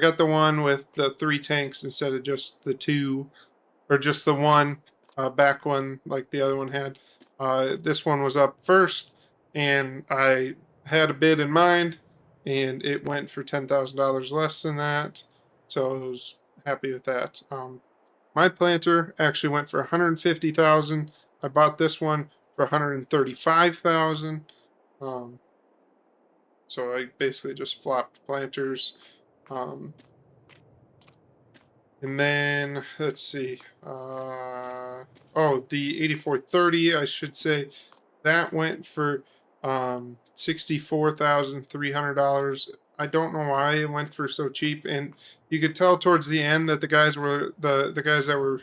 got the one with the 3 tanks instead of just the 2, or just the one back one like the other one had. This one was up first, and I had a bid in mind, and it went for $10,000 less than that. So I was happy with that. My planter actually went for $150,000. I bought this one for $135,000. So I basically just flopped planters. And then let's see. Oh, the 8430, I should say, that went for $64,300. I don't know why it went for so cheap, and you could tell towards the end that the guys that were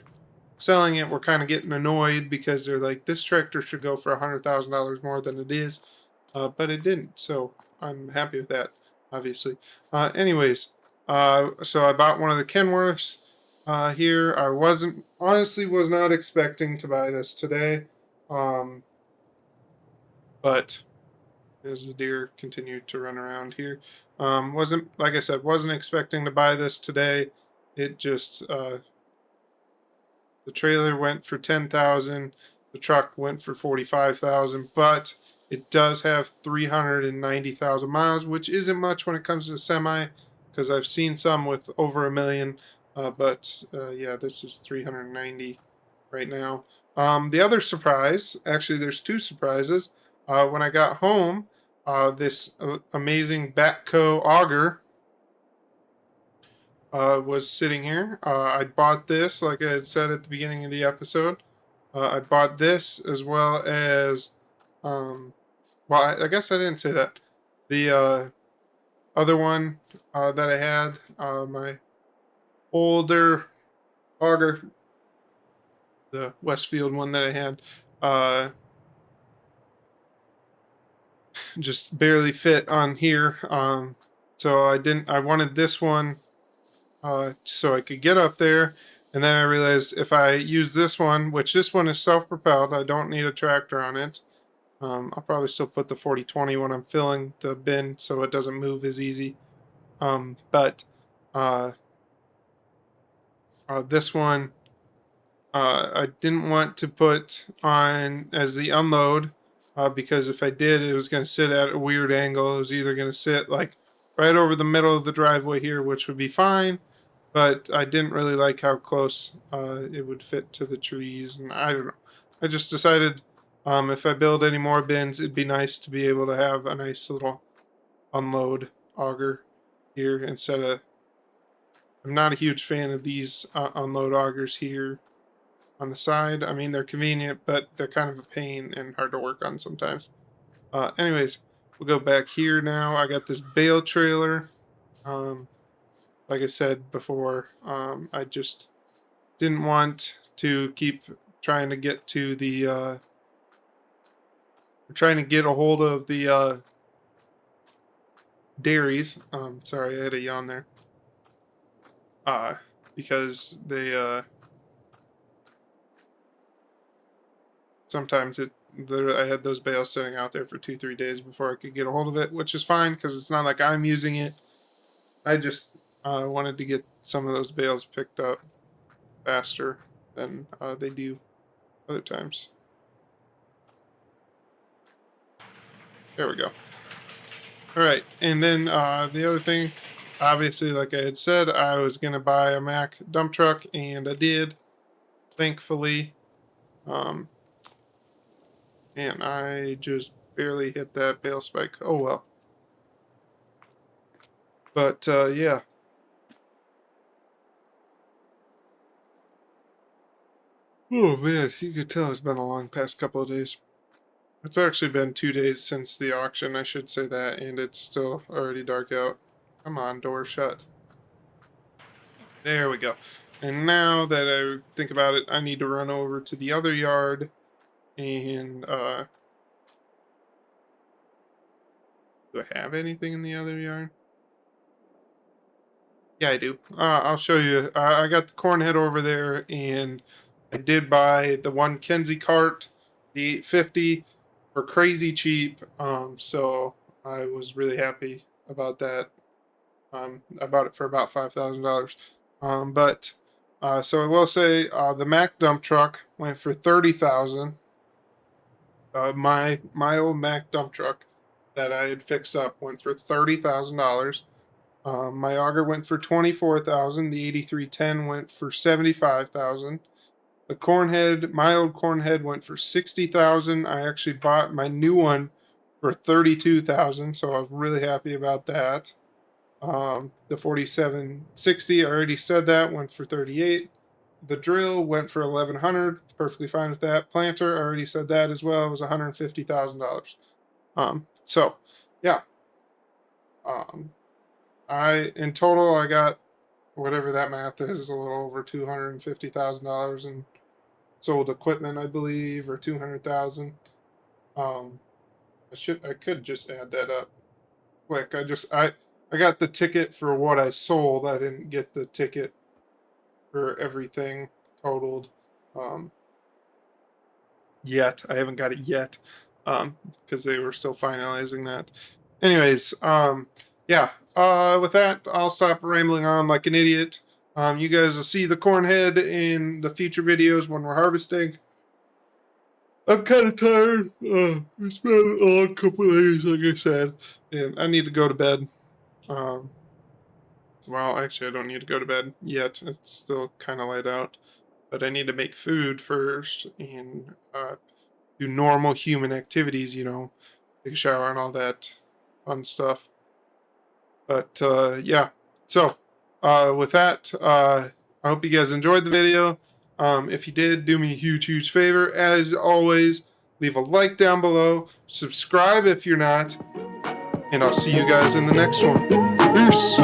selling it were kind of getting annoyed because they're like, this tractor should go for $100,000 more than it is, but it didn't. So I'm happy with that, obviously. Anyways, so I bought one of the Kenworths here. I honestly was not expecting to buy this today, but as the deer continued to run around here, wasn't, like I said, wasn't expecting to buy this today. It just the trailer went for 10,000. The truck went for 45,000, but it does have 390,000 miles, which isn't much when it comes to a semi, because I've seen some with over 1,000,000. But yeah, this is 390 right now. The other surprise, actually, there's 2 surprises. When I got home, this amazing Batco auger was sitting here. I bought this, like I had said at the beginning of the episode. I bought this as well as, well, I guess I didn't say that. The other one that I had, my older auger, the Westfield one that I had, just barely fit on here. So I wanted this one so I could get up there. And then I realized if I use this one, which this one is self-propelled, I don't need a tractor on it. I'll probably still put the 4020 when I'm filling the bin so it doesn't move as easy. But this one I didn't want to put on as the unload because if I did, it was going to sit at a weird angle. It was either going to sit like right over the middle of the driveway here, which would be fine, but I didn't really like how close it would fit to the trees, and I don't know. I just decided if I build any more bins, it'd be nice to be able to have a nice little unload auger here instead of. I'm not a huge fan of these unload augers here on the side. I mean, they're convenient, but they're kind of a pain and hard to work on sometimes. Anyways, we'll go back here now. I got this bale trailer. Like I said before, I just didn't want to keep trying to get to the trying to get a hold of the dairies. Sorry, I had a yawn there. Because they sometimes I had those bales sitting out there for 2-3 days before I could get a hold of it, which is fine because it's not like I'm using it. I just wanted to get some of those bales picked up faster than they do other times. There we go. All right, and then the other thing, obviously, like I had said, I was going to buy a Mack dump truck, and I did, thankfully. And I just barely hit that bale spike. Oh well. But yeah. Oh man, you could tell it's been a long past couple of days. It's actually been 2 days since the auction, I should say that, and it's still already dark out. Come on, door shut. There we go. And now that I think about it, I need to run over to the other yard and Do I have anything in the other yard? Yeah, I do. I'll show you. I got the corn head over there, and I did buy the one Kenzie cart, the 850, for crazy cheap. So I was really happy about that. I bought it for about $5,000. But so I will say the Mack dump truck went for 30,000. My old Mack dump truck that I had fixed up went for $30,000. My auger went for 24,000. The 8310 went for 75,000. The cornhead, my old cornhead, went for 60,000. I actually bought my new one for 32,000, so I was really happy about that. The 4760, I already said that, went for 38. The drill went for 1,100. Perfectly fine with that. Planter, I already said that as well. It was $150,000. So yeah. In total I got whatever that math is, a little over $250,000 in sold equipment, I believe, or 200,000. I could just add that up. Like I got the ticket for what I sold. I didn't get the ticket for everything totaled yet. I haven't got it yet because they were still finalizing that. Anyways, yeah. With that, I'll stop rambling on like an idiot. You guys will see the corn head in the future videos when we're harvesting. I'm kind of tired. It's been a long couple of days, like I said, and I need to go to bed. Well, actually, I don't need to go to bed yet. It's still kind of light out, but I need to make food first and do normal human activities. Take a shower and all that fun stuff. But yeah, so with that, I hope you guys enjoyed the video. If you did, do me a huge favor. As always, leave a like down below. Subscribe if you're not. And I'll see you guys in the next one. Peace.